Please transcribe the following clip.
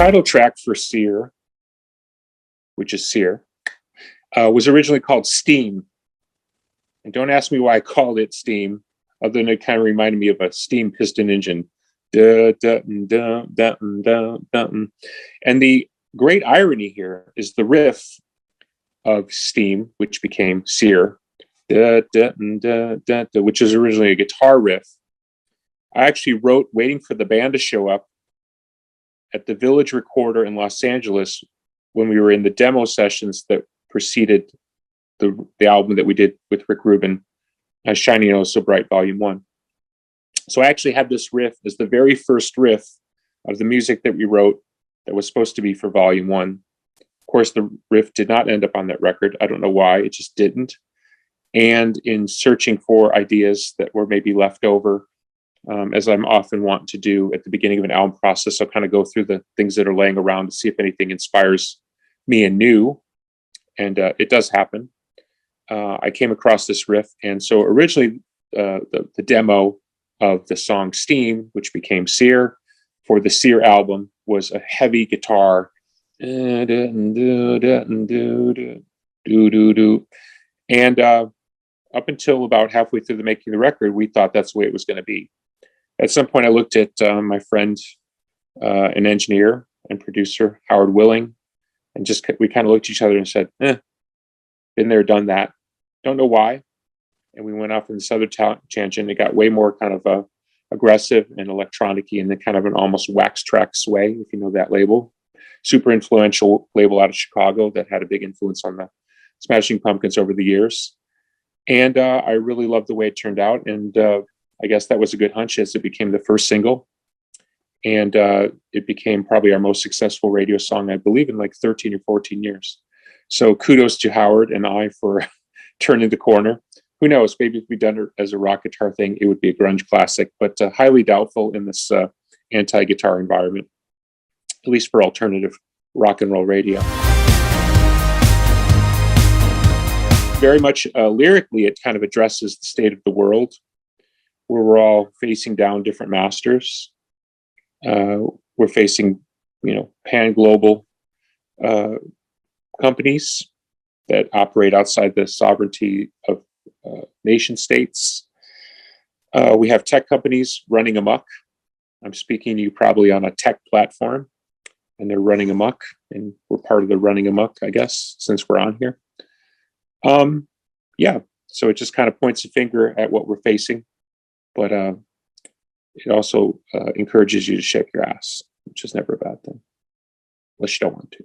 title track for Sear, which is Sear, was originally called Steam. And don't ask me why I called it Steam, other than it kind of reminded me of a steam piston engine. And the great irony here is the riff of Steam, which became Sear, which is originally a guitar riff. I actually wrote waiting for the band to show up at the Village Recorder in Los Angeles when we were in the demo sessions that preceded the album that we did with Rick Rubin, Shining Oh So Bright Volume 1. So I actually had this riff as the very first riff of the music that we wrote that was supposed to be for Volume 1. Of course, the riff did not end up on that record. I don't know why, it just didn't. And in searching for ideas that were maybe left over, as I'm often want to do at the beginning of an album process, I'll kind of go through the things that are laying around to see if anything inspires me anew. And it does happen. I came across this riff. And so originally the demo of the song Steam, which became Sear, for the Sear album was a heavy guitar. And up until about halfway through the making of the record, we thought that's the way it was going to be. At some point, I looked at my friend, an engineer and producer, Howard Willing, and we kind of looked at each other and said, been there, done that. Don't know why. And we went off in this other tangent. It got way more kind of aggressive and electronic-y and then kind of an almost wax track sway, if you know that label. Super influential label out of Chicago that had a big influence on the Smashing Pumpkins over the years. And I really loved the way it turned out. And I guess that was a good hunch as it became the first single. And it became probably our most successful radio song, I believe, in like 13 or 14 years. So kudos to Howard and I for turning the corner. Who knows, maybe if we'd done it as a rock guitar thing, it would be a grunge classic, but highly doubtful in this anti-guitar environment, at least for alternative rock and roll radio. Very much lyrically, it kind of addresses the state of the world, where we're all facing down different masters. We're facing, pan-global companies that operate outside the sovereignty of nation states. We have tech companies running amok. I'm speaking to you probably on a tech platform, and they're running amok, and we're part of the running amok, I guess, since we're on here. So it just kind of points a finger at what we're facing, but it also encourages you to shake your ass, which is never a bad thing, unless you don't want to.